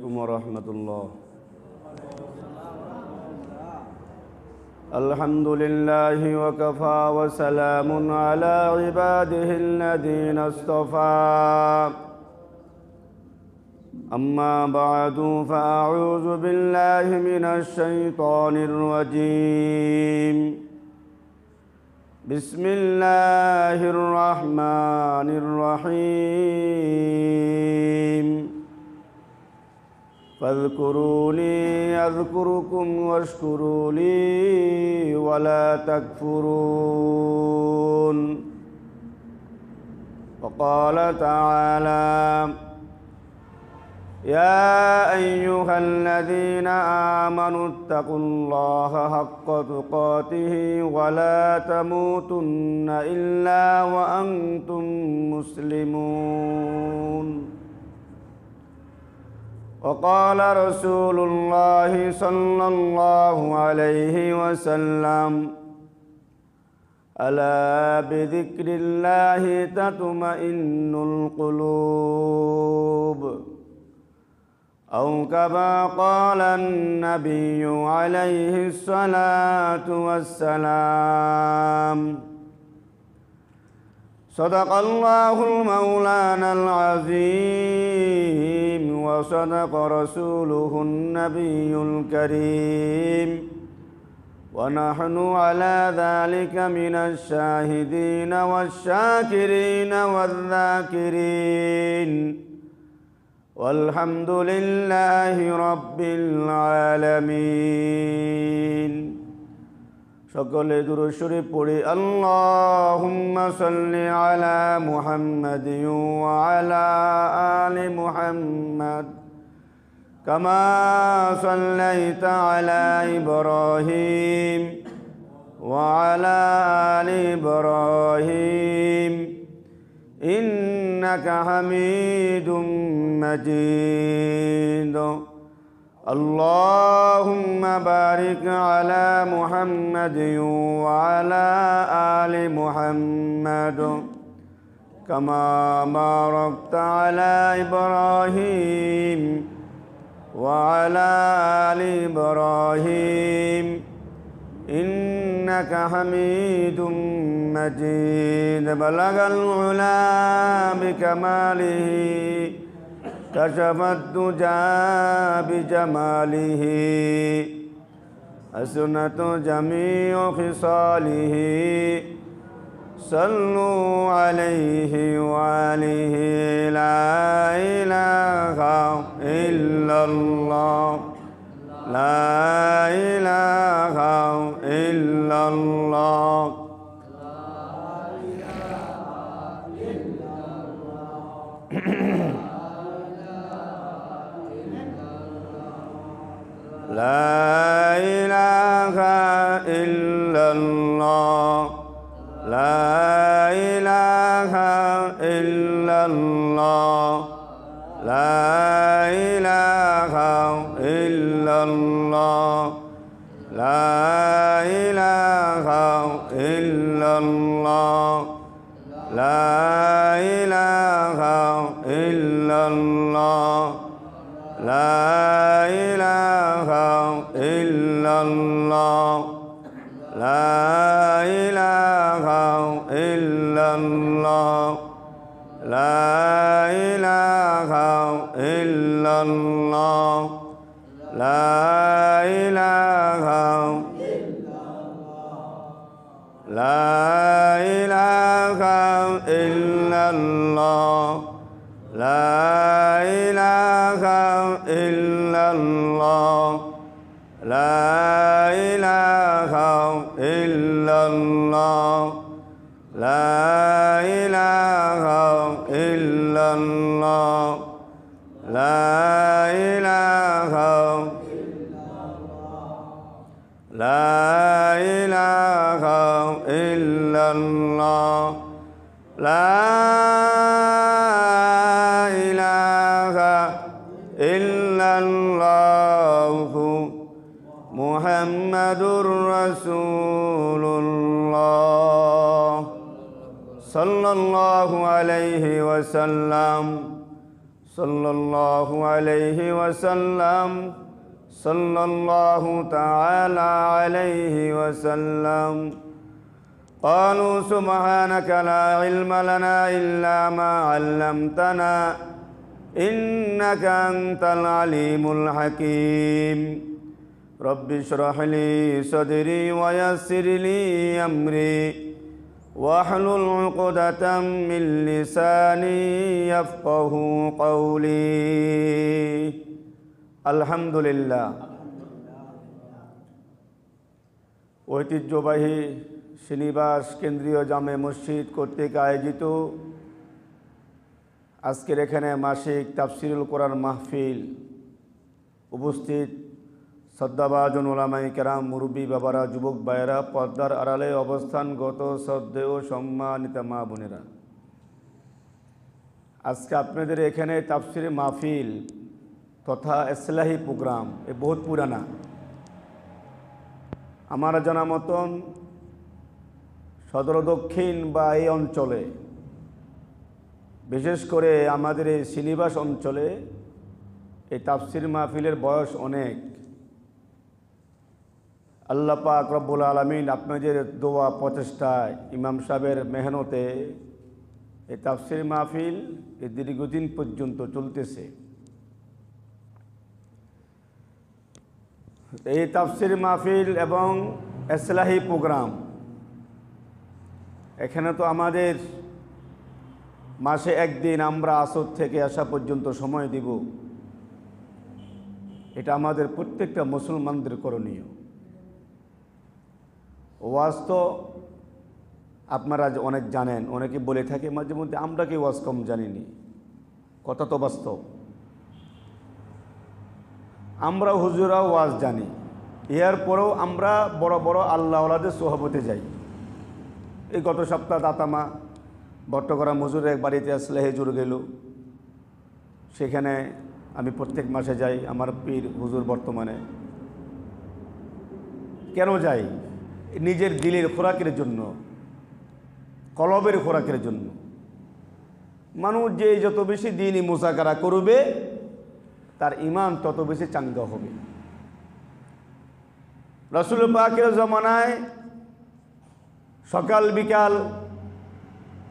عليكم ورحمة الله. الحمد لله وكفى وسلام على عباده الذين اصطفى. أما بعد فأعوذ بالله من الشيطان الرجيم. بسم الله الرحمن الرحيم. فاذكروني أذكركم واشكروا لي ولا تكفرون. وقال تعالى: يا أيها الذين آمنوا اتقوا الله حق تقاته ولا تموتن إلا وأنتم مسلمون. وقال رسول الله صلى الله عليه وسلم: ألا بذكر الله تطمئن القلوب، أو كما قال النبي عليه الصلاة والسلام. صدق الله المولانا العظيم وصدق رسوله النبي الكريم، ونحن على ذلك من الشاهدين والشاكرين والذاكرين، والحمد لله رب العالمين. সকলে দুরূদ শরীফ পড়ি। আল্লাহুম্মা সাল্লি আলা মুহাম্মাদিন ওয়া আলা আলি মুহাম্মাদ কামা সাল্লাইতা আলা ইব্রাহিম ওয়া আলা আলি ইব্রাহিম ইন্নাকা হামিদুম মাজিদ। اللهم بارك على محمد وعلى آل محمد كما باركت على إبراهيم وعلى آل إبراهيم إنك حميد مجيد. بلغ العلا بكماله كشف الدجى بجماله حسنت جميع خصاله. صلوا عليه وآله. لا إله إلا الله، لا إله إلا الله. لا إله إلا الله، لا إله إلا الله، لا إله إلا الله، لا إله إلا الله، لا إله إلا الله، لا إله إلا الله، لا إله إلا الله، لا إله إلا الله، لا إله لا إله إلا الله، لا إله إلا الله، لا إله إلا الله، لا إله إلا الله، لا إله لا إله إلا الله، لا إله إلا الله محمد رسول الله صلى الله عليه وسلم. सल्लल्लाहु अलैहि वसल्लम सल्लल्लाहु तआला अलैहि वसल्लम क़ालू सुब्हानक ला इल्म लना इल्ला मा अल्लमतना इन्नका अंतल अलीमुल हकीम रब्बि इश्रह ली सदरी व यस्सिर ली अमरी वाहलुल उक़दतम मिन लिसानी यफ़क़हू क़ौली। আলহামদুলিল্লাহ। ঐতিহ্যবাহী শ্রীনিবাস কেন্দ্রীয় জামে মসজিদ কর্তৃক আয়োজিত আজকের এখানে মাসিক তাফসিরুল কোরআন মাহফিল, উপস্থিত শ্রদ্ধাভাজন ওলামায়ে কেরাম, মুরব্বী বাবারা, যুবক ভাইয়েরা, পর্দার আড়ালে অবস্থানগত শ্রদ্ধেয় সম্মানিত মা বোনেরা, আজকে আপনাদের এখানে তাফসিরে মাহফিল তথা ইসলাহি প্রোগ্রাম বহুত পুরানা। আমার জানা মতন সদর দক্ষিণ বা এই অঞ্চলে, বিশেষ করে আমাদের এই শ্রীনিবাস অঞ্চলে এই তাফসির মাহফিলের বয়স অনেক। আল্লাহ পাক রব্বুল আলামিন আপনাদের দোয়া প্রচেষ্টায়, ইমাম সাহেবের মেহনতে এই তাফসির মাহফিল এই দীর্ঘদিন পর্যন্ত চলতেছে। এই তাফসির মাহফিল এবং ইসলাহি প্রোগ্রাম এখানে তো আমাদের মাসে একদিন আমরা আসর থেকে আসা পর্যন্ত সময় দিব। এটা আমাদের প্রত্যেকটা মুসলমানদের করণীয়। ওয়াজ তো আপনারা অনেক জানেন, অনেকে বলে থাকে মাঝে মধ্যে আমরা কি ওয়াজ কম জানিনি। কথা তো বাস্তব। আমরা হুজুরাও ওয়াজ জানি, এরপরেও আমরা বড় বড় আল্লাহওয়ালাদের সোহবতে যাই। এই গত সপ্তাহ দাতামা বট্টগ্রাম হুজুরের এক বাড়িতে আসলে হেজুর গেল, সেখানে আমি প্রত্যেক মাসে যাই। আমার পীর হুজুর বর্তমানে কেন যাই? নিজের দিলের খোরাকের জন্য, কলবের খোরাকের জন্য। মানুষ যে যত বেশি দিনই মুজাকারা করবে তার ঈমান তত বেশি চাঙ্গা হবে। রাসূল পাকের জমানায় সকাল বিকাল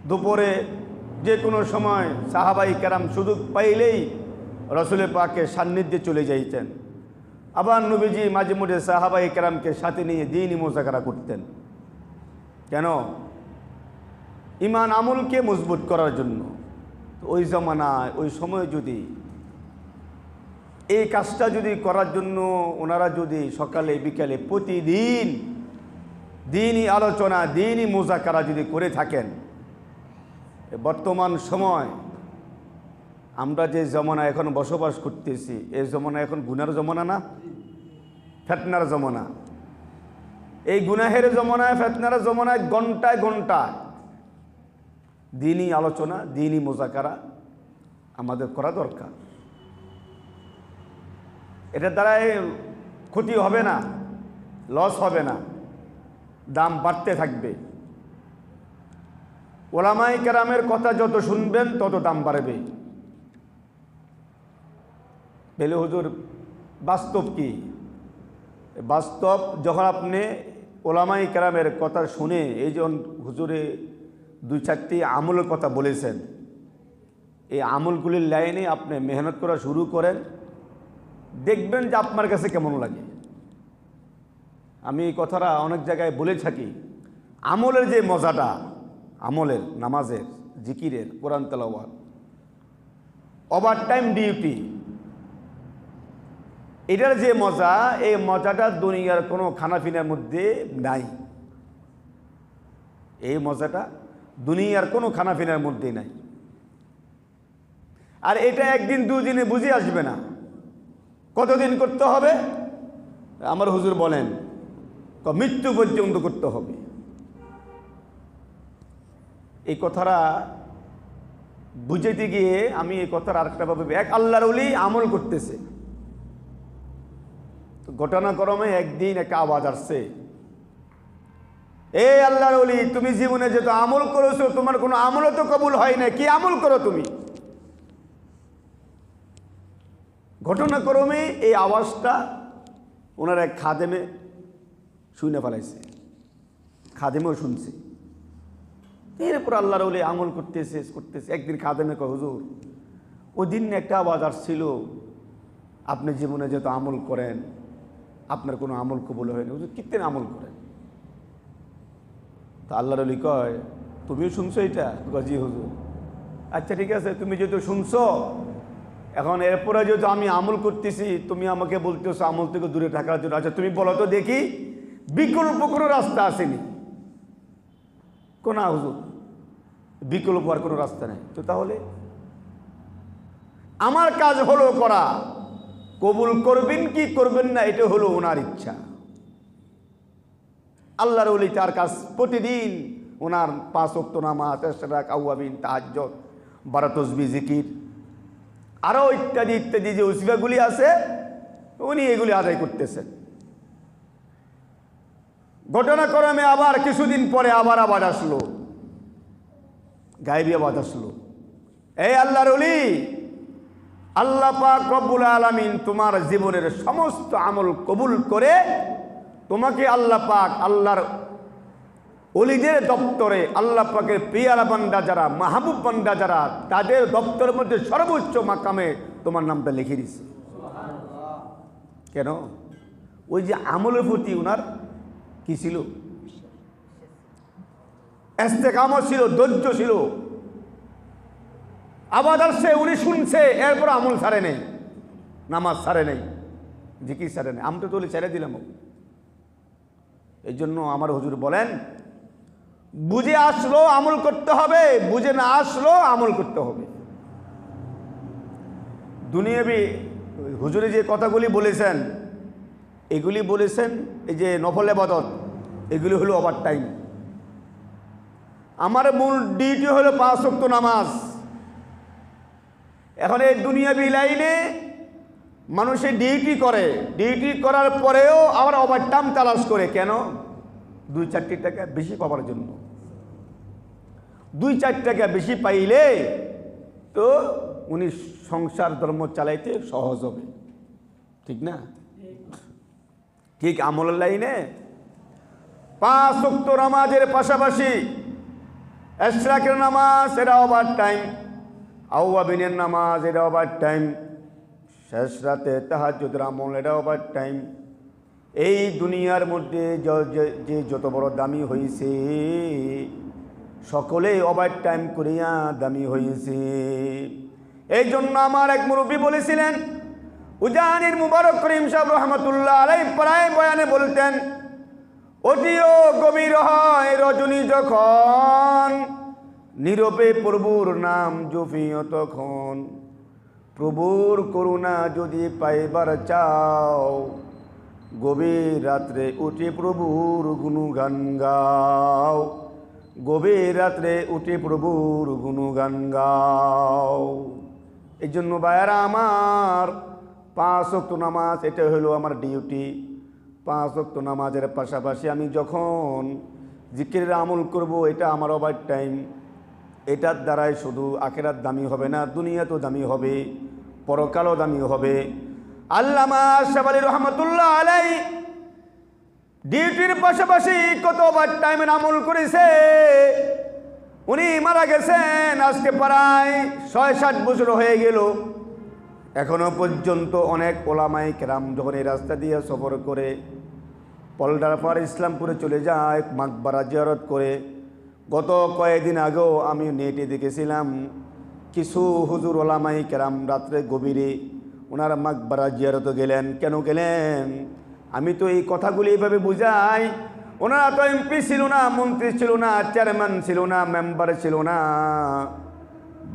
দুপুরে যে কোনো সময় সাহাবাই কেরাম সুযোগ পাইলেই রাসূল পাকের সান্নিধ্যে চলে যাইতেন। আবার নবীজি মাঝে মধ্যে সাহাবাই কেরামকে সাথে নিয়ে দ্বীনি মুজাকারা করতেন। কেন? ঈমান আমলকে মজবুত করার জন্য। ওই জমানায় ওই সময় যদি এই কাজটা যদি করার জন্য ওনারা যদি সকালে বিকালে প্রতিদিন দ্বীনি আলোচনা, দ্বীনি মুজাকারা যদি করে থাকেন, বর্তমান সময় আমরা যে জমানা এখন বসবাস করতেছি, এই জমানা এখন গুনার জমানা না, ফিতনার জমানা। এই গুনাহের জমানায়, ফিতনার জমানায় ঘন্টায় ঘন্টায় দ্বীনি আলোচনা, দ্বীনি মুজাকারা আমাদের করা দরকার। এটার দ্বারাই ক্ষতি হবে না, লস হবে না, দাম বাড়তে থাকবে। ওলামায়ে কেরামের কথা যত শুনবেন তত দাম বাড়বে। বেলে হুজুর বাস্তব কি? বাস্তব যখন আপনি ওলামায়ে কেরামের কথা শুনে, এই যে হুজুরে দুই চারটি আমলের কথা বলেছেন, এই আমলগুলির লাইনে আপনি মেহনত করা শুরু করেন, দেখবেন যে আপনার কাছে কেমন লাগে। আমি এই কথাটা অনেক জায়গায় বলে থাকি। আমলের যে মজাটা, আমলের, নামাজের, জিকিরের, কোরআন তেলাওয়াত, ওভার টাইম ডিউটি, এটার যে মজা, এই মজাটা দুনিয়ার কোনো খানাপিনার মধ্যে নাই। এই মজাটা দুনিয়ার কোনো খানাপিনার মধ্যে নাই। আর এটা একদিন দুদিনে বুঝে আসবে না। কতদিন করতে হবে? আমার হুজুর বলেন মৃত্যু পর্যন্ত করতে হবে। এই কথাটা বুঝাইতে গিয়ে আমি এই কথার আরেকটা ভাবে, এক আল্লাহর ওলি আমল করতেছে, তো ঘটনাক্রমে একদিন একটা আওয়াজ আসছে, এই আল্লাহর ওলি, তুমি জীবনে যত আমল করেছো তোমার কোনো আমলও তো কবুল হয় না, কি আমল করো তুমি? ঘটনাক্রমে এই আওয়াজটা ওনার এক খাদেমে শুনে ফেলাইছে, খাদেমেও শুনছে। এরপর আল্লাহর ওলি আমল করতেছে। একদিন খাদেমে কয়, হুজুর ওই দিন একটা আওয়াজ আসছিল, আপনি জীবনে যেহেতু আমল করেন, আপনার কোনো আমল কবুল হয়নি, হুজুর কিতনে আমল করেন? তা আল্লাহর ওলি কয়, তুমিও শুনছো এটা? জি হুজুর। আচ্ছা ঠিক আছে, তুমি যেহেতু শুনছো, এখন এরপরে যেহেতু আমি আমল করতেছি, তুমি আমাকে বলতেছো আমল থেকে দূরে থাকার জন্য। আচ্ছা তুমি বলো তো দেখি, বিকল্প কোনো রাস্তা আসেনি? কোন হুজুর, বিকল্প আর কোনো রাস্তা নেই। তো তাহলে আমার কাজ হলো করা, কবুল করবেন কি করবেন না এটা হলো ওনার ইচ্ছা। আল্লাহর ওলি তার কাজ প্রতিদিন ওনার 5 ওয়াক্ত নামাজ, ইশরাক, আওয়াবিন, তাহাজ্জুদ, 12 তাসবিহ, জিকির, আরও ইত্যাদি ইত্যাদি যে ওসিফাগুলি আছে উনি এগুলি আদায় করতেছেন। ঘটনাক্রমে আবার কিছুদিন পরে আবার আওয়াজ আসলো, গায়েবী আওয়াজ আসলো, এই আল্লাহর ওলি, আল্লাহ পাক রব্বুল আলামিন তোমার জীবনের সমস্ত আমল কবুল করে তোমাকে আল্লাহ পাক আল্লাহর ওলিদের দপ্তরে, আল্লাহ পাকের পিয়ারা বান্দা যারা, মাহবুব বান্দা যারা, তাদের দপ্তরের মধ্যে সর্বোচ্চ মাকামে তোমার নামটা লিখে দিছে। কেন? ওই যে আমলের প্রতি ওনার কি ছিল? ইস্তেকামত ছিল, ধৈর্য ছিল। আবার আসছে, উনি শুনছে, এরপর আমল ছাড়ে নেই, নামাজ ছাড়ে নেই, জিকির ছাড়ে নেই। আমি তো ছেড়ে দিলাম। এই জন্য আমার হুজুর বলেন, বুঝে আসলো আমল করতে হবে, বুঝে না আসলো আমল করতে হবে। দুনিয়াবি হুজুরে যে কথাগুলি বলেছেন, এগুলি বলেছেন এই যে নফল ইবাদত, এগুলি হলো ওভার টাইম। আমার মূল ডিউটি হলো 5 ওয়াক্ত নামাজ। এখন এই দুনিয়াবি লাইনে মানুষে ডিউটি করে, ডিউটি করার পরেও আবার ওভার টাইম তালাশ করে। কেন? 2-4 টাকা বেশি পাওয়ার জন্য। 2-4 টাকা বেশি পাইলে তো উনি সংসার ধর্ম চালাইতে সহজ হবে, ঠিক না? ঠিক আমলের লাইনে 5 ওয়াক্ত নামাজের পাশাপাশি ইশরাকের নামাজ, এটা ওভার টাইম, আওয়াবিনের নামাজ, এটা ওভার টাইম, শেষ রাতে তাহাজ্জুদের আমল, এটা ওভার টাইম। এই দুনিয়ার মধ্যে যে যত বড় দামি হয়েছে, সকলেই ওভার টাইম করিয়া দামি হয়েছে। এই জন্য আমার এক মুরব্বী বলেছিলেন, উজানির মুবারক করিম সাহেব রহমতুল্লাহ আলাইহি প্রায় বয়ানে বলতেন, অতিও গভীর হয় রজনী যখন, নীরবে প্রভুর নাম জপিও তখন। প্রভুর করুণা যদি পাইবার চাও, গভীর রাত্রে উঠে প্রভুর গুণগান গাও, গভীর রাত্রে উঠে প্রভুর গুণগান গাও। এই জন্য ভাইয়ারা আমার, 5 ওয়াক্ত নামাজ এটা হলো আমার ডিউটি। 5 ওয়াক্ত নামাজের পাশাপাশি আমি যখন জিকিরের আমল করব, এটা আমার ওভার টাইম। এটার দ্বারাই শুধু আখিরাত দামি হবে না, দুনিয়া তো দামি হবে, পরকালও দামি হবে। আল্লামা আশরাফ আলী রহমতুল্লাহ আলাইহি ডিউটির পাশাপাশি কত ওভার টাইমের আমল করেছে। উনি মারা গেছেন আজকে প্রায় 6-7 বছর হয়ে গেল। এখনো পর্যন্ত অনেক ওলামায়ে কেরাম যখন এই রাস্তা দিয়ে সফর করে পলডার পার ইসলামপুরে চলে যায় মাকবারা জিয়ারত করে, গত কয়েকদিন আগেও আমি নেটে দেখেছিলাম কিছু হুজুর ওলামায়ে কেরাম রাত্রে গভীরে ওনারা মাকবারা জিয়ারত গেলেন। কেন গেলেন? আমি তো এই কথাগুলি এইভাবে বুঝাই, ওনারা তো এমপি ছিল না, মন্ত্রী ছিল না, চেয়ারম্যান ছিল না, মেম্বার ছিল না,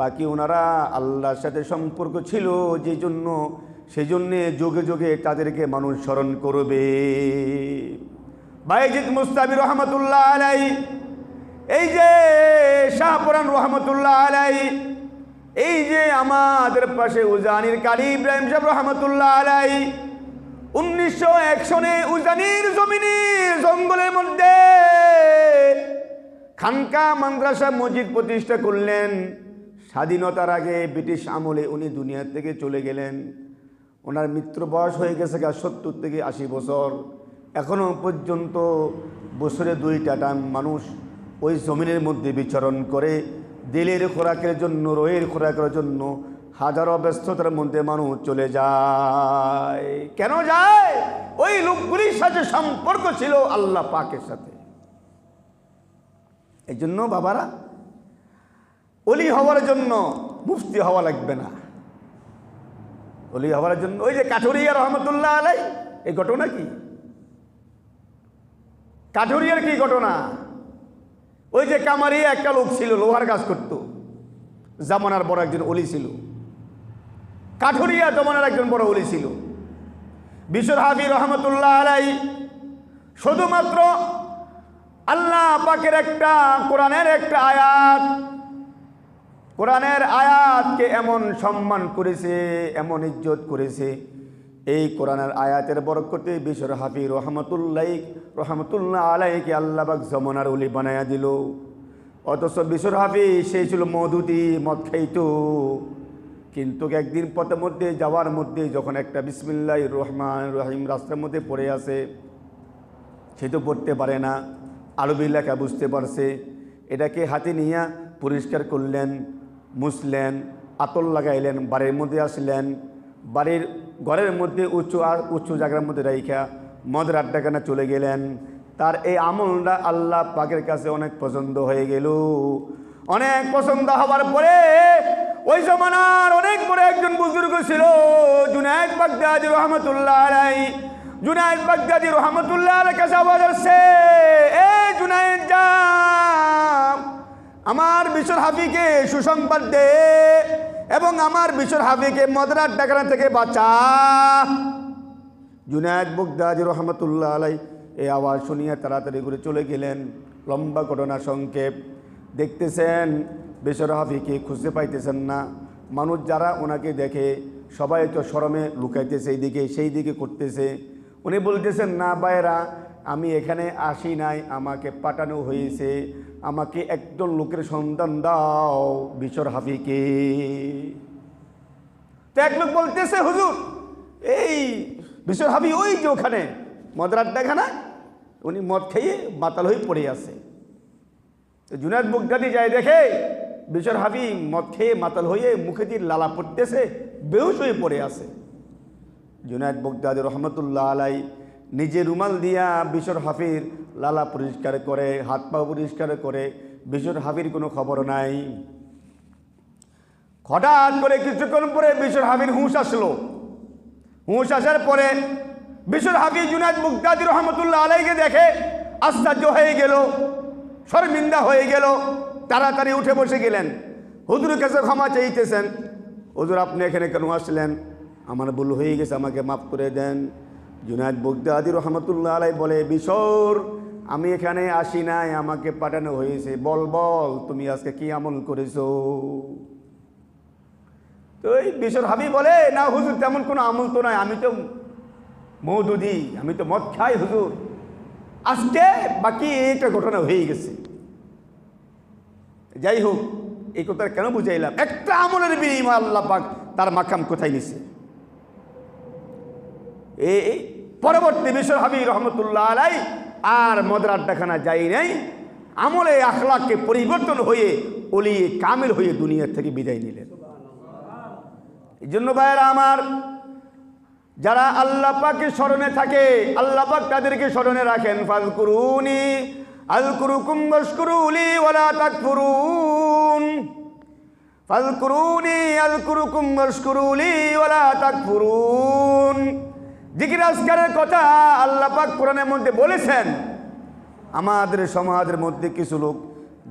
বাকি ওনারা আল্লাহর সাথে সম্পর্ক ছিল যে জন্য, সেই জন্যে যোগে যোগে তাদেরকে মানুষ স্মরণ করবে। বাইজিদ মুস্তাবি রহমতুল্লাহ আলাইহি, এই যে শাহপুরান রহমতুল্লাহ আলাইহি, এই যে আমাদের পাশে উজানির কারি ইব্রাহিম সাহেব রহমতুল্লাহ আলাইহি 1901 সনে উজানির জমিনের জঙ্গলের মধ্যে খানকা মাদ্রাসা মসজিদ প্রতিষ্ঠা করলেন। স্বাধীনতার আগে ব্রিটিশ আমলে উনি দুনিয়া থেকে চলে গেলেন। ওনার মৃত্যুর বয়স হয়ে গেছে 70 থেকে 80 বছর। এখনও পর্যন্ত বছরে 2টা টাইম মানুষ ওই জমিনের মধ্যে বিচরণ করে। দিলের খোরাকের জন্য, রোহের খোরাকের জন্য হাজারো ব্যস্ততার মধ্যে মানুষ চলে যায়। কেন যায়? ওই লোকগুলির সাথে সম্পর্ক ছিল আল্লাহ পাকের সাথে। এই জন্য বাবারা, ওলি হওয়ার জন্য মুফতি হওয়া লাগবে না। ওলি হওয়ার জন্য ওই যে কাঠুরিয়া রহমতুল্লাহ আলাই, এই ঘটনা কি? কাঠুরিয়ার কি ঘটনা? ওই যে কামারিয়া একটা লোক ছিল, লোহার কাজ করত, জামানার বড় একজন ওলি ছিল। কাঠুরিয়া জামানার একজন বড় ওলি ছিল। বিশর হাফি রহমতুল্লাহ আলাই শুধুমাত্র আল্লাহ পাকের একটা কোরআনের একটা আয়াত, কোরআনের আয়াতকে এমন সম্মান করেছে, এমন ইজ্জত করেছে। এই কোরআনের আয়াতের বরকতে বিশর হাফি রহমতুল্লাহ আলাইকে আল্লাহ পাক জমানার ওলি বানায়া দিল। অথচ বিশর হাফি সেই ছিল মধুতি, মদ খাইতো। কিন্তু একদিন পথের মধ্যে যাওয়ার মধ্যে যখন একটা বিসমিল্লাহির রহমানির রহিম রাস্তার মধ্যে পড়ে আছে, সে তো পড়তে পারে না, আরবি লেখা বুঝতে পারছে। এটাকে হাতে নিয়ে পরিষ্কার করলেন, মুছলেন, আতর লাগাইলেন, বাড়ির মধ্যে আসলেন। বাড়ির ঘরের মধ্যে উঁচু জায়গার মধ্যে রাইখা মদের আড্ডাখানা চলে গেলেন। তার এই আমলটা আল্লাহ পাকের কাছে অনেক পছন্দ হয়ে গেল। অনেক পছন্দ হওয়ার পরে ওই জমানার অনেক বড় একজন বুজুর্গ ছিল, জুনায়েদ বাগদাদী রহমতুল্লাহ আলাইহি। জুনায়েদ বাগদাদী রহমতুল্লাহ আলাইহির কাছে আওয়াজ আসছে, এ জুনায়েদ যা, আমার বিশর হাফিকে সুসংবাদ দে এবং আমার বিশর হাফিকে মদের আড্ডাখানা থেকে বাঁচা। জুনায়েদ বাগদাদী রহমতুল্লাহ আলাইহি এই আওয়াজ শুনিয়ে তাড়াতাড়ি করে চলে গেলেন। লম্বা ঘটনা সংক্ষেপ। দেখতেছেন বিশর হাফিকে খুঁজতে পাইতেছেন না। মানুষ যারা ওনাকে দেখে সবাই তো শরমে লুকাইতেছে, এইদিকে সেই দিকে করতেছে। উনি বলতেছেন, না ভাইরা, আমি এখানে আসি নাই, আমাকে পাঠানো হয়েছে, আমাকে একজন লোকের সন্ধান দাও, বিশর হাফিকে। তো এক লোক বলতেছে, হুজুর এই বিশর হাফি ওই যে ওখানে মদের আড্ডাখানা, উনি মদ খেয়ে মাতাল হয়ে পড়ে আছে। জুনায়েদ বাগদাদী যায় দেখে বিশর হাফি মদ খেয়ে মাতাল হয়ে মুখে দিয়ে লালা পড়তেছে, বেহুশ হয়ে পড়ে আছে। জুনায়েদ বাগদাদী রহমতুল্লাহ আলাইহি নিজে রুমাল দিয়া বিশর হাফির লালা পরিষ্কার করে, হাত পা পরিষ্কার করে। বিশর হাফির কোনো খবর নাই। হঠাৎ করে কিছুক্ষণ পরে বিশর হাফির হুঁশ আসলো। হুঁশ আসার পরে বিশর হাফি জুনায়েদ বাগদাদী রহমতুল্লাহ আলাইহিকে দেখে আশ্চর্য হয়ে গেল, শর্মিন্দা হয়ে গেল। তাড়াতাড়ি উঠে বসে গেলেন, হুজুরের কাছে ক্ষমা চাইতেছেন। হুজুর আপনি এখানে কেন আসলেন? আমার ভুল হয়ে গেছে, আমাকে মাফ করে দেন। জুনায়েদ বাগদাদী রহমতুল্লাহ আলাইহি বলে, বিশর আমি এখানে আসি নাই, আমাকে পাঠানো হয়েছে। বল বল তুমি আজকে কি আমল করেছো? তো এই বিশর হাফি বলে, না হুজুর তেমন কোনো আমল তো নাই, আমি তো মওদুদি, আমি তো মদ খাই হুজুর। আজকে বাকি একটা ঘটনা হয়ে গেছে। যাই হোক, এই কথা কেন বুঝাইলাম? একটা আমলের বিনিময় আল্লাহ পাক তার মাকাম কোথায় নিছে। এই পরবর্তী বিশর হাফি রহমতুল্লাহ আলাইহি আর মদের আড্ডাখানা যাই নাই, আমলে আখলাককে পরিবর্তন হয়ে ওলি কামিল হয়ে দুনিয়া থেকে বিদায় নিলেন। এই জন্য ভাইয়েরা আমার, যারা আল্লাহ পাকের স্মরণে থাকে, আল্লাহ পাক তাদেরকে স্মরণে রাখেন। ফাযকুরুনি আযকুরুকুম ওয়াশকুরুলি ওয়ালা তাকফুরুন। ফাযকুরুনি আযকুরুকুম ওয়াশকুরুলি ওয়ালা তাকফুরুন। জিকির আজকারের কথা আল্লাহ পাক কোরআনের মধ্যে বলেছেন। আমাদের সমাজের মধ্যে কিছু লোক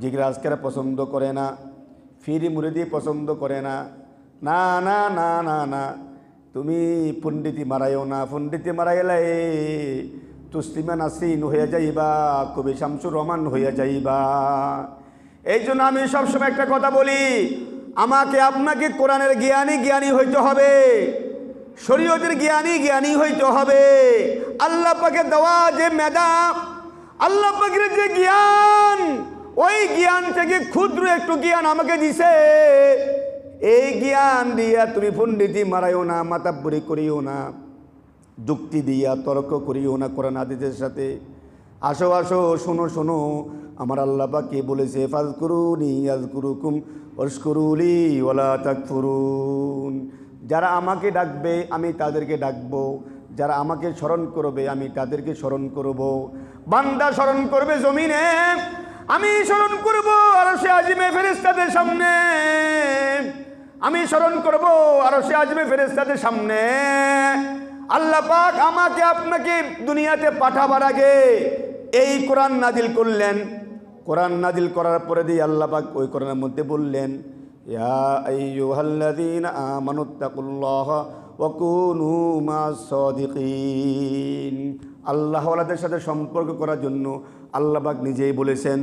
জিকির আজকার পছন্দ করে না, ফিরি মুরিদি পছন্দ করে না। না না না না না, তুমি পণ্ডিতি মারাইও না। পণ্ডিতি মারাইলে তুসলিমা নাসিন হয়ে যাইবা, কবি শামসুর রহমান হয়ে যাইবা। এই জন্য আমি সবসময় একটা কথা বলি, আমাকে আপনাকে কোরআনের জ্ঞানী হইতে হবে, শরীয়তের জ্ঞানী হইতে হবে। আল্লাহ পাকের দেওয়া যে মেধা, আল্লাহ পাকের যে জ্ঞান, ওই জ্ঞান থেকে ক্ষুদ্র একটু জ্ঞান আমাকে দিছে। এই জ্ঞান দিয়া তুমি পণ্ডিতি মারাইও না, মাতাব্বরি করিও না, যুক্তি দিয়া তর্ক করিও না কোরআন হাদিসের সাথে। আসো আসো, শোনো শোনো, আমার আল্লাহ পাক কে বলেছে, ফাজকুরুনি আযকুরুকুম ওয়াশকুরুলি ওয়ালা তাকফুরুন। যারা আমাকে ডাকবে আমি তাদেরকে ডাকবো, যারা আমাকে স্মরণ করবে আমি তাদেরকে স্মরণ করব। বান্দা স্মরণ করবে জমিনে, আমি স্মরণ করব আরশে আজিমে ফেরেশতাদের সামনে, আমি স্মরণ করব আরশে আজিমে ফেরেশতাদের সামনে। আল্লাহ পাক আমাকে আপনাকে দুনিয়াতে পাঠাবার আগে এই কোরআন নাজিল করলেন। কোরআন নাজিল করার পরে দিয়ে আল্লাহ পাক ওই কোরআনের মধ্যে বললেন, ইয়া আইয়ুহাল্লাযীনা আমানুত্তাকুল্লাহা ওয়া কুনু মা'আস সাদিকিন। আল্লাহওয়ালাদের সাথে সম্পর্ক করার জন্য আল্লাহ পাক নিজেই বলেছেন,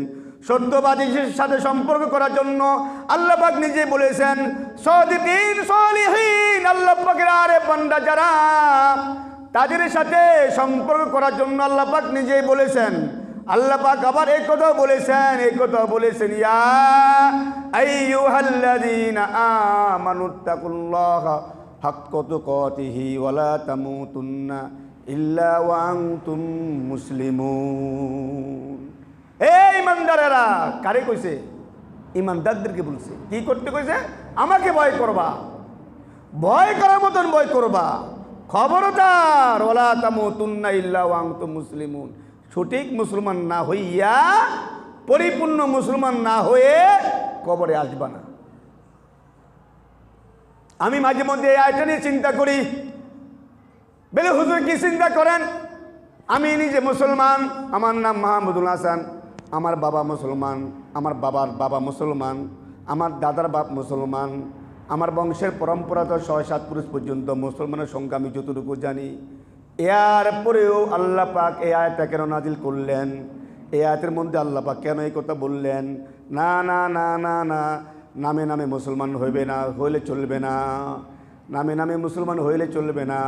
সত্যবাদীদের সাথে সম্পর্ক করার জন্য আল্লাহ পাক নিজেই বলেছেন, সাদিকিন সালিহিন। আল্লাহ পাকের আরে বান্দা যারা, তাদের সাথে সম্পর্ক করার জন্য আল্লাহ পাক নিজেই বলেছেন। আল্লাহ পাক আবার এই কথা বলেছেন, ইয়া আইয়ুহাল্লাযীনা আমানুত্তাকুল্লাহা হাক্কা তুকাতিহি ওয়া লা তামুতুন্না ইল্লা ওয়া আনতুম মুসলিমুন। এই ইমানদারেরা, কারে কইছে? ইমানদারদেরকে বলছে। কি করতে কইছে? আমাকে ভয় করবা, ভয় করার মতন ভয় করবা। খবরদার, ওয়া লা তামুতুন্না ইল্লা ওয়া আনতুম মুসলিমুন। সঠিক মুসলমান না হইয়া, পরিপূর্ণ মুসলমান না হয়ে কবরে আসবা না। আমি মাঝে মধ্যে এই আয়টা নিয়ে চিন্তা করি, বলে হুজুর কি চিন্তা করেন? আমি নিজে মুসলমান, আমার নাম মাহমুদুল হাসান, আমার বাবা মুসলমান, আমার বাবার বাবা মুসলমান, আমার দাদার বাপ মুসলমান, আমার বংশের পরম্পরা তো ৬-৭ পুরুষ পর্যন্ত মুসলমানের সংখ্যা আমি যতটুকু জানি। এরপরেও আল্লাহ পাক এই আয়াতটা কেন নাজিল করলেন? এই আয়াতের মধ্যে আল্লাহ পাক কেন এই কথা বললেন? না না না না না, নামে নামে মুসলমান হইবে না, হইলে চলবে না। নামে নামে মুসলমান হইলে চলবে না।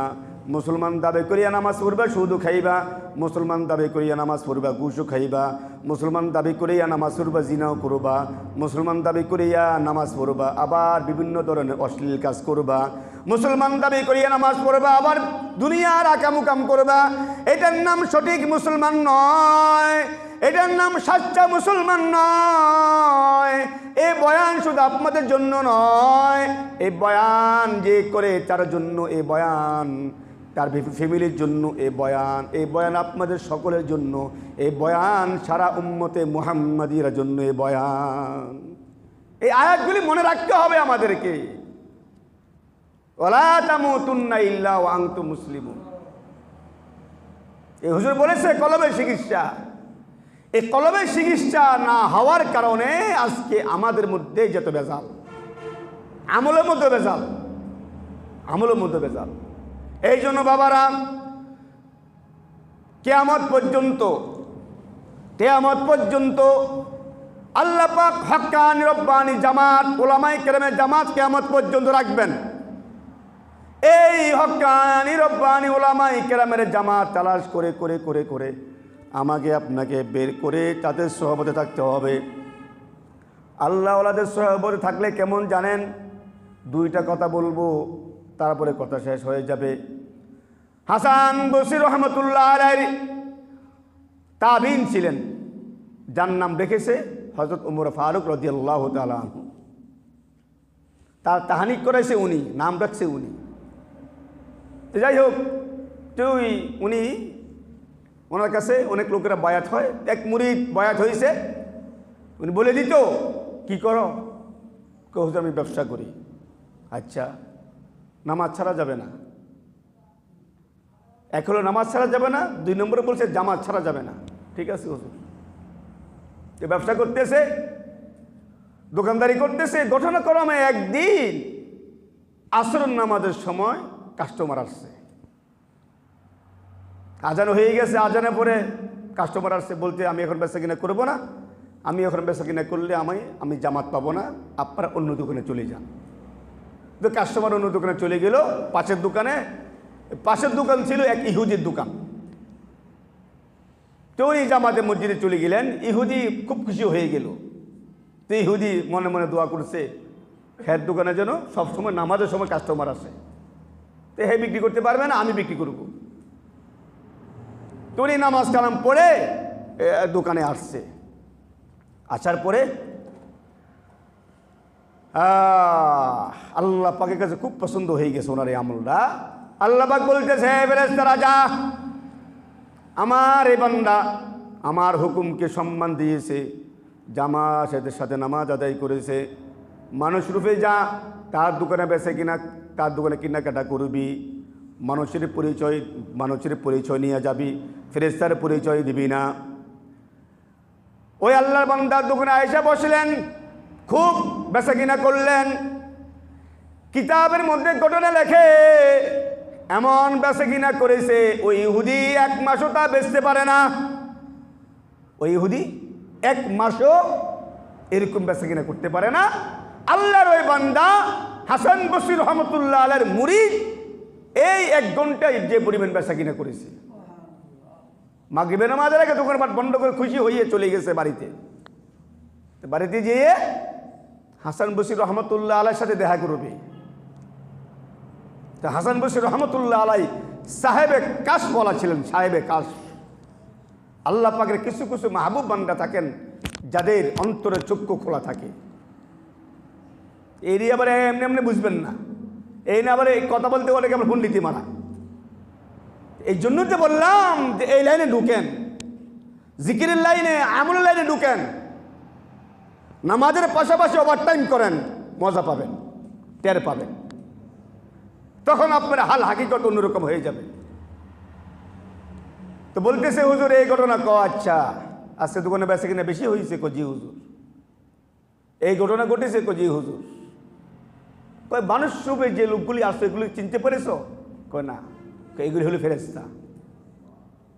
মুসলমান দাবি করিয়া নামাজ পড়বা, সুদও খাইবা। মুসলমান দাবি করিয়া নামাজ পড়বা, ঘুষও খাইবা। মুসলমান দাবি করিয়া নামাজ পড়বা, জিনাও করবা। মুসলমান দাবি করিয়া নামাজ পড়বা, আবার বিভিন্ন ধরনের অশ্লীল কাজ করবা। মুসলমান দাবি করিয়া নামাজ পড়বা, আবার দুনিয়ার আকামুকাম করবা। এটার নাম সঠিক মুসলমান নয়, এটার নাম সাচ্চা মুসলমান নয়। এই বয়ান শুধু আপনাদের জন্য নয়, এই বয়ান যে করে তার জন্য এই বয়ান, তার ফ্যামিলির জন্য এই বয়ান আপনাদের সকলের জন্য, এই বয়ান সারা উম্মতে মুহাম্মাদির জন্য এই বয়ান। এই আয়াতগুলি মনে রাখতে হবে আমাদেরকে। ওয়ালা তামুতুন্না ইল্লা ওয়া আনতুম মুসলিমুন। এই হুজুর বলেছে কলবের চিকিৎসা। এই কলবের চিকিৎসা না হওয়ার কারণে আজকে আমাদের মধ্যে যত ভেজাল, আমলের মধ্যে ভেজাল, আমলের মধ্যে ভেজাল। এই জন্য বাবারা, কিয়ামত পর্যন্ত আল্লাহ পাক হক্কানি রব্বানি জামাত, উলামায়ে কেরামের জামাত কিয়ামত পর্যন্ত রাখবেন। এই হক্কানি রব্বানি উলামায়ে কেরামের জামাত তালাশ করে করে করে করে আমাকে আপনাকে বের করে তাদের সহবতে থাকতে হবে। আল্লাহ ওয়ালাদের সহবতে থাকলে কেমন জানেন? দুইটা কথা বলবো, তারপরে কথা শেষ হয়ে যাবে। হাসান বসরি রহমতুল্লাহ আলাইহি তাবিন ছিলেন, যার নাম রেখেছে হযরত ওমর ফারুক রাদিয়াল্লাহু তাআলা আনহু। তার তাহানিক করেছে উনি, নাম রাখছে উনি। যাই হোক, উনি, ওনার কাছে অনেক লোকেরা বায়াত হয়। এক মুরিদ বায়াত হয়েছে, উনি বলে দিত, কি করো? হুজুর আমি ব্যবসা করি। আচ্ছা, নামাজ ছাড়া যাবে না। এক হলো নামাজ ছাড়া যাবে না, 2 নম্বরে বলছে জামাত ছাড়া যাবে না। ঠিক আছে হুজুর। ব্যবসা করতেছে, দোকানদারি করতেছে, ঘটনাক্রমে একদিন আসরের নামাজের সময় কাস্টমার আসছে। আজান হয়ে গেছে, আজানের পরে কাস্টমার আসছে, বলতে আমি এখন বেচা কিনা করবো না, আমি এখন বেচা কিনা করলে আমি জামাত পাবো না, আপনারা অন্য দোকানে চলে যান। তো কাস্টমার অন্য দোকানে চলে গেল। পাশের দোকান ছিল এক ইহুদির দোকান। তো উনি জামাতে মসজিদে চলে গেলেন। ইহুদি খুব খুশি হয়ে গেল। তো ইহুদি মনে মনে দোয়া করছে, খের দোকানে যেন সবসময় নামাজের সময় কাস্টমার আসে, তো হে বিক্রি করতে পারবে না, আমি বিক্রি করব। তো উনি নামাজ কালাম পড়ে দোকানে আসছে। আসার পরে আল্লাহ পাকের কাছে খুব পছন্দ হয়ে গেছে ওনার এই আমলটা। আল্লাহ পাক বলতেছে, ফেরেশতা রাজা, আমার এই বান্দা আমার হুকুমকে সম্মান দিয়েছে, জামাতের সাথে নামাজ আদায় করেছে, মানুষ রূপে যা তার দোকানে বেচে কিনা, তার দোকানে কেনাকাটা করবি, মানুষের পরিচয় নিয়ে যাবি, ফেরেশতার পরিচয় দিবি না। ওই আল্লাহর বান্দার দোকানে আয়েশা বসলেন, খুব বেচা কিনা করলেন। কিতাবের মধ্যে ঘটনা লেখে, এমন বেচা কিনা করেছে ওই ইহুদি 1 মাসও তা বেচতে পারে না। ওই ইহুদি 1 মাসও এরকম বেচা কিনা করতে পারে না। আল্লাহর ওই বান্দা হাসান বসরি রহমতুল্লাহ আলাইহির মুরিদ এই 1 ঘন্টায় যে পরিমাণ বেচা কিনা করেছে, মাগরিবের নামাজের আগে দোকানপাট বন্ধ করে খুশি হয়ে চলে গেছে বাড়িতে। বাড়িতে যেয়ে হাসান বসরি রহমতুল্লাহ আলাইহির সাথে দেখা করবে। তো হাসান বসরি রহমতুল্লাহ আলাইহি সাহেবে কাশ বলা ছিলেন, সাহেবে কাশ। আল্লাহ পাকের কিছু কিছু মাহবুব বান্দা থাকেন যাদের অন্তরে চক্ষু খোলা থাকে। এই আবার এমনি এমনি বুঝবেন না, এই না আবার এই কথা বলতে বলে কেমন পণ্ডিতি মারা। এই জন্য তো বললাম যে এই লাইনে ঢুকেন, জিকিরের লাইনে, আমলের লাইনে ঢুকেন, নামাজের পাশাপাশি ওভারটাইম করেন, মজা পাবেন, টের পাবেন। তখন আপনার হাল হাকিকত অন্যরকম হয়ে যাবে। তো বলতেছে, হুজুর এই ঘটনা আচ্ছা আজকে দোকানে বেচা কিনা বেশি হয়েছে? জি হুজুর। এই ঘটনা ঘটেছে? জি হুজুর। কয় মানুষ রূপে যে লোকগুলি আসছে এগুলি চিনতে পেরেছ? কয় না। এগুলি হলো ফেরেশতা।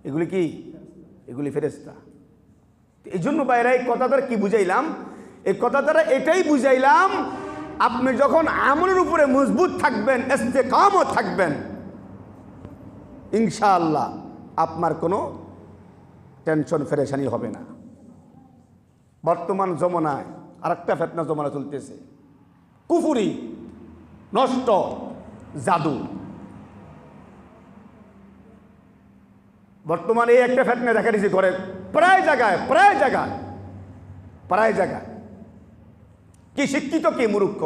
এগুলি কি? এগুলি ফেরেশতা। এই জন্য বাইরে এই কথা দ্বারা কি বুঝাইলাম? এই কথা দ্বারা এটাই বুঝাইলাম, আপনি যখন আমলের উপরে মজবুত থাকবেন, ইস্তেকামত থাকবেন, ইনশাআল্লাহ আপনার কোনো টেনশন ফেরেশানি হবে না। বর্তমান জমানায় আরেকটা ফিতনা জমানা চলতেছে, কুফরি, নষ্ট, জাদু। বর্তমানে এই একটা ফিতনা দেখা দিয়েছে ঘরে, প্রায় জায়গায় কি শিক্ষিত কি মূর্খ।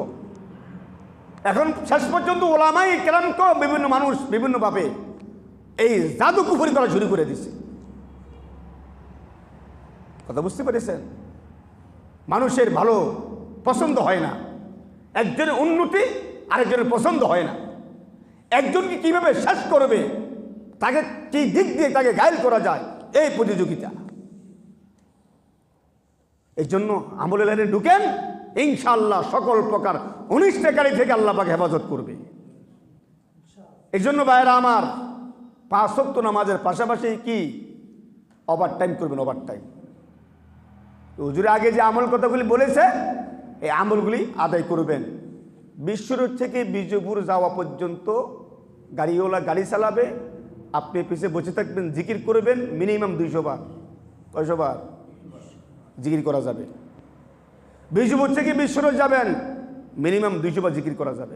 এখন শেষ পর্যন্ত ওলামাই কেরামকে বিভিন্ন মানুষ বিভিন্নভাবে এই জাদু কুফরি করা শুরু করে দিছে। কথা বুঝতে পেরেছেন? মানুষের ভালো পছন্দ হয় না, একজনের উন্নতি আরেকজনের পছন্দ হয় না, একজনকে কিভাবে শেষ করবে, তাকে কি দিক দিয়ে তাকে ঘায়েল করা যায়, এই প্রতিযোগিতা। এই জন্য আমলের লাইনে ঢুকেন, ইনশাআল্লাহ সকল প্রকার অনিষ্টকারী থেকে আল্লাহ পাক হেফাজত করবে। এই জন্য ভাইরা আমার, 5 ওয়াক্ত নামাজের পাশাপাশি কি ওভারটাইম করবেন, ওভারটাইম। হুজুর আগে যে আমল কথাগুলি বলেছে, এই আমলগুলি আদায় করবেন। বিশ্বরোড থেকে বিজয়পুর যাওয়া পর্যন্ত গাড়িওয়ালা গাড়ি চালাবে, আপনি পিছিয়ে বসে থাকবেন, জিকির করবেন মিনিমাম 200 বার। 100 বার জিকির করা যাবে। বিজয়পুর থেকে বিশ্বরোড যাবেন, মিনিমাম 200 বার জিকির করা যাবে।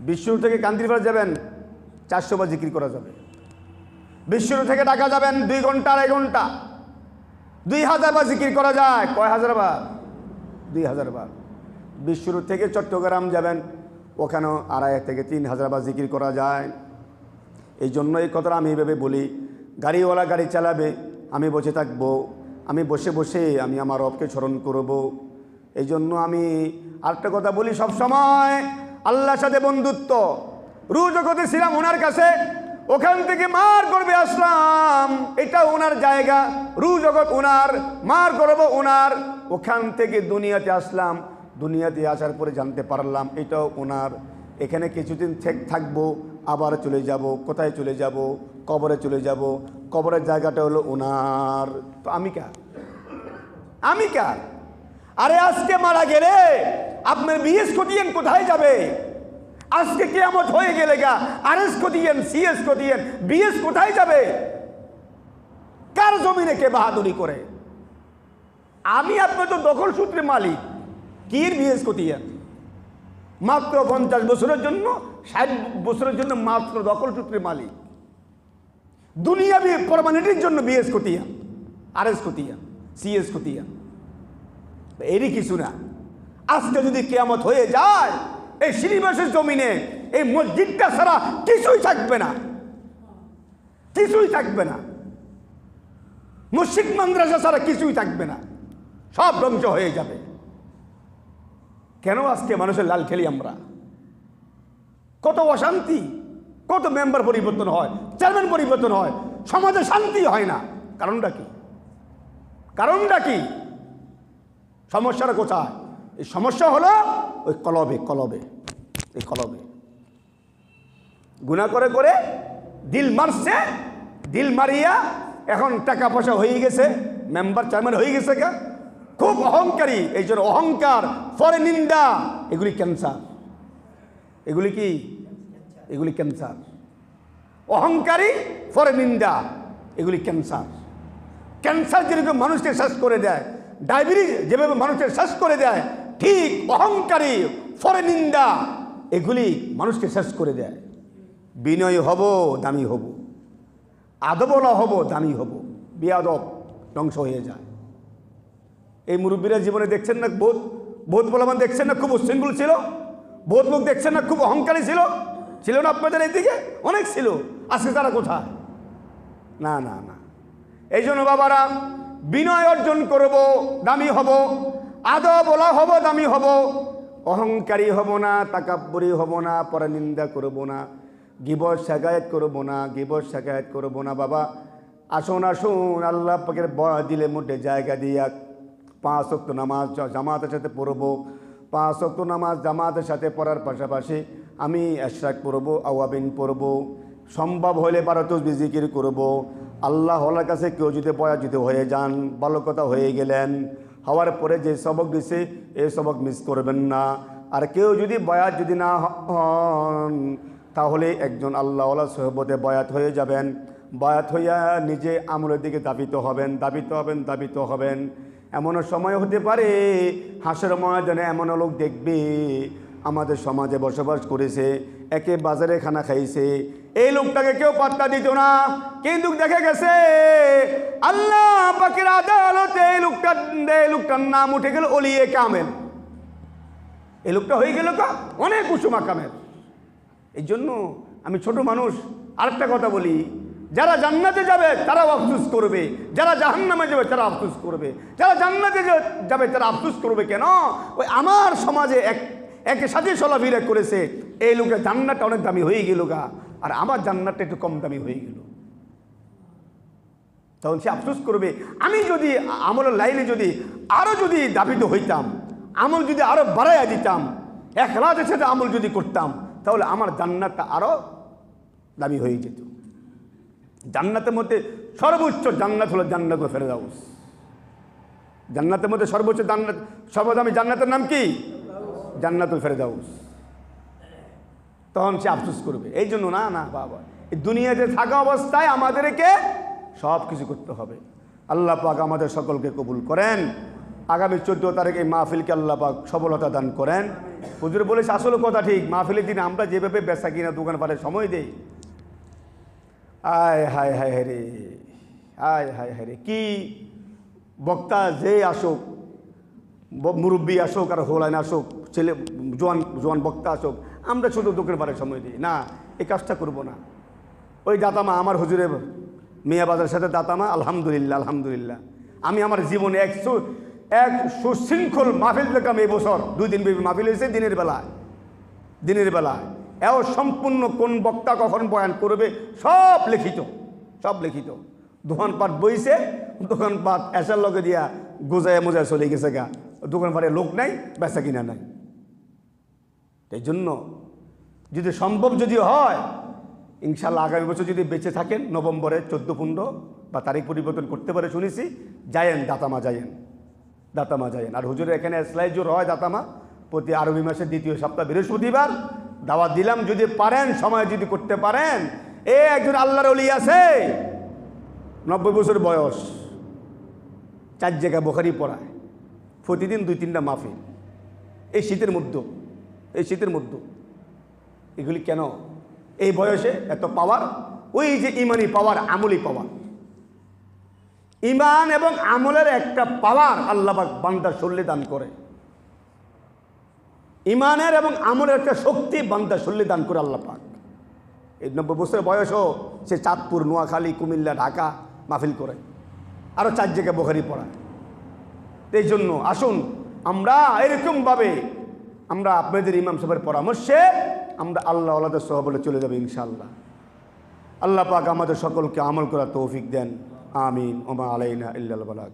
বিশ্বরোড থেকে কান্দিরপাড়া যাবেন, 400 বার জিকির করা যাবে। বিশ্বরোড থেকে ঢাকা যাবেন 2 ঘন্টা 2.5 ঘন্টা, 2000 বার জিকির করা যায়। কয় হাজার বার? 2000 বার। বিশ্বরোড থেকে চট্টগ্রাম যাবেন, ওখানেও 2,500 থেকে 3,000 বার জিকির করা যায়। এই জন্য এই কথাটা আমি এইভাবে বলি, গাড়িওয়ালা গাড়ি চালাবে, আমি বসে থাকবো, আমি বসে বসে আমি আমার রবকে স্মরণ করব। এই জন্য আমি আরেকটা কথা বলি, সব সময় আল্লাহর সাথে বন্ধুত্ব। রু জগতে ছিলাম ওনার কাছে, ওখান থেকে মার করবে আসলাম, এটা ওনার জায়গা, রু জগৎ ওনার, মার করব ওনার। ওখান থেকে দুনিয়াতে আসলাম, দুনিয়াতে আসার পরে জানতে পারলাম এটাও ওনার। এখানে কিছুদিন থাকবো, আবার চলে যাব। কোথায় চলে যাব? কবরে চলে যাব। কবরের জায়গাটা হলো ওনার। তো আমি কার? আরে আজকে মারা গেলে আপনার বিএস কোটিয়েন কোথায় যাবে? আজকে কিয়ামত হয়ে গেলে গা আরএস কোটিয়েন, সিএস কোটিয়েন, বিএস কোথায় যাবে? কার জমিনে কে বাহাদুরি করে? আমি আপনার তো দখল সূত্রে মালিক, কি বিএস কোটিয়েন? মাত্র 50 বছরের জন্য, 60 বছরের জন্য মাত্র দখল সূত্রের মালিক। দুনিয়াবি পার্মানেন্টের জন্য বিএস খতিয়া, আরএস খতিয়া, সিএস খতিয়া, এরই কিছু না। আজকে যদি কিয়ামত হয়ে যায়, এই শ্রীনিবাসের জমিনে এই মসজিদটা ছাড়া কিছুই থাকবে না, কিছুই থাকবে না। মসজিদ মাদ্রাসা ছাড়া কিছুই থাকবে না, সব ধ্বংস হয়ে যাবে। কেন আজকে মানুষের লাল খেলি আমরা? কত অশান্তি, কত মেম্বার পরিবর্তন হয়, চেয়ারম্যান পরিবর্তন হয়, সমাজে শান্তি হয় না। কারণটা কি? কারণটা কি? সমস্যাটা কোথায়? এই সমস্যা হলো ওই কলবে, কলবে, এই কলবে গুনাহ করে করে দিল মারছে, দিল মারিয়া এখন টাকা পয়সা হয়ে গেছে, মেম্বার চেয়ারম্যান হয়ে গেছে, খুব অহংকারী। এই জন্য অহংকার, পরে নিন্দা, এগুলি ক্যান্সার। এগুলি কি? এগুলি ক্যান্সার। অহংকারী, পরে নিন্দা, এগুলি ক্যান্সার। ক্যান্সার যেরকম মানুষকে শেষ করে দেয়, ডায়াবেটিস যেভাবে মানুষকে শেষ করে দেয়, ঠিক অহংকারী, পরে নিন্দা, এগুলি মানুষকে শেষ করে দেয়। বিনয় হব, দামি হব, আদবলা হব, দামি হব, বেয়াদব ধ্বংস হয়ে যায়। এই মুরব্বীরা জীবনে দেখছেন না, বহুত বলবান দেখছেন না খুব উচ্ছৃঙ্খল ছিল, বহুত লোক দেখছেন না খুব অহংকারী ছিল, ছিল না আপনাদের এইদিকে? অনেক ছিল। আজকে তারা কোথায়? না না না। এই জন্য বাবারা, বিনয় অর্জন করব, দামি হব, আদবলা হব, দামি হব, অহংকারী হব না, তাকাব্বুরি হব না, পরে নিন্দা করব না, গীবত শিকায়েত করব না, গীবত শিকায়েত করব না। বাবা আসুন আসুন, আল্লাহ পাকের দিলে মধ্যে জায়গা দিয়া 5 ওয়াক্ত নামাজ জামাতের সাথে পড়ব। 5 ওয়াক্ত নামাজ জামাতের সাথে পড়ার পাশাপাশি আমি ইশরাক পড়ব, আওয়াবিন পড়ব, সম্ভব হলে 12 তাসবিহ জিকির করব। আল্লাহর কাছে কেউ যদি বয়াজিত হয়ে যান, ভালো কথা হয়ে গেলেন, হওয়ার পরে যে সবক দিছে এই সবক মিস করবেন না। আর কেউ যদি বয়াত যদি না হন, তাহলে একজন আল্লাহওয়ালা সোহবতে বয়াত হয়ে যাবেন। বয়াত হইয়া নিজে আমলের দিকে দাবিত হবেন, দাবিত হবেন, দাবিত হবেন। এমনও সময় হতে পারে হাসের ময়দানে এমন লোক দেখবে আমাদের সমাজে বসবাস করেছে, একে বাজারে খানা খাইছে, এই লোকটাকে কেউ পাত্তা দিত না, কিন্তু দেখে গেছে আল্লাহ পাকের আদালতে এই লোকটার নাম উঠে গেল ওলিয়ে কামেল। এই লোকটা হয়ে গেল অনেক উঁচু মাকামের। এই জন্য আমি ছোট মানুষ আরেকটা কথা বলি, যারা জান্নাতে যাবে তারাও আফসোস করবে, যারা জাহান্নামে যাবে তারা আফসোস করবে। যারা জান্নাতে যাবে তারা আফসোস করবে কেন? ওই আমার সমাজে একের সাথে চলাফেরা করেছে, এই লোকের জান্নাতটা অনেক দামি হয়ে গেল গা, আর আমার জান্নাতটা একটু কম দামি হয়ে গেল। তখন সে আফসোস করবে, আমি যদি আমলের লাইনে যদি আরও যদি দাবিত হইতাম, আমল যদি আরও বাড়াইয়া দিতাম, ইখলাসের সাথে আমল যদি করতাম, তাহলে আমার জান্নাতটা আরও দামি হয়ে যেত। জান্নাতের মধ্যে সর্বোচ্চ জান্নাত হলো জান্নাতুল ফেরদাউস। জান্নাতের মধ্যে সর্বোচ্চ জান্নাত, সর্বদামি জান্নাতের নাম কি? জান্নাতুল ফেরদাউস। তখন সে আফসোস করবে। এই জন্য না না বাবা, এই দুনিয়াতে থাকা অবস্থায় আমাদেরকে সব কিছু করতে হবে। আল্লাহ পাক আমাদের সকলকে কবুল করেন। আগামী 14 তারিখ এই মাহফিলকে আল্লাহ পাক সফলতা দান করেন। হুজুর বলেছে আসলে কথা ঠিক, মাহফিলের দিন আমরা যেভাবে বেচা কিনা দোকান পাটে সময় দেই, আয় হায় হায় হায় রে, আয় হায় হায় রে, কি বক্তা যে আসুক, মুরব্বী আসুক আর হোলাইন আসুক, ছেলে জোয়ান বক্তা আসুক, আমরা শুধু দোকান পাটে সময় দিই না, এই কাজটা করবো না। ওই দাতামা আমার হুজুরের মিয়া বাজারের সাথে দাতামা, আলহামদুলিল্লাহ আলহামদুলিল্লাহ, আমি আমার জীবনে এক সুশৃঙ্খল মাহফিল দেখলাম। এই বছর 2 দিন মাহফিল হয়েছে দিনের বেলায় এও সম্পূর্ণ কোন বক্তা কখন বয়ান করবে সব লিখিত, সব লিখিত। দোকানপাট বইছে, দোকানপাট এসার লগে দিয়া গোজায় মোজায় চলে গেছে গা, দোকানপাটে লোক নাই, বেচা কিনা নাই। এই জন্য যদি সম্ভব যদি হয়, ইনশাল্লাহ আগামী বছর যদি বেঁচে থাকেন, নভেম্বরে 14-15 বা তারিখ পরিবর্তন করতে পারে শুনেছি, যায়েন দাতামা যায়েন। আর হুজুরের এখানে স্লাইজোর হয় দাতামা প্রতি আরবি মাসের 2য় সপ্তাহ বৃহস্পতিবার। দাওয়াত দিলাম, যদি পারেন, সময় যদি করতে পারেন। একজন আল্লাহর ওলি আছে, 90 বছর বয়স, 4 জায়গায় বুখারী পড়ায়, প্রতিদিন 2-3টা মাহফিল। এই শীতের মধ্যে এই শীতের মধ্যে। এগুলি কেন এই বয়সে এত পাওয়ার? ওই যে ইমানি পাওয়ার, আমলি পাওয়ার। ইমান এবং আমলের একটা পাওয়ার আল্লাহ পাক বান্দার শরীরে দান করে। ইমানের এবং আমলের একটা শক্তি বান্দার শরীরে দান করে আল্লাহ পাক। এই 90 বছরের বয়সও সে চাঁদপুর, নোয়াখালী, কুমিল্লা, ঢাকা মাহফিল করে, আরও 4 জায়গায় বুখারী পড়ায়। এই জন্য আসুন আমরা এরকমভাবে আমরা আপনাদের ইমাম সাহেবের পরামর্শে আমরা আল্লাহ আল্লাহদের সহবলে চলে যাবে ইনশাআল্লাহ। আল্লাহ পাক আমাদের সকলকে আমল করার তৌফিক দেন। আমিন। ওমা আলাইনা ইল্লাল বালাগ।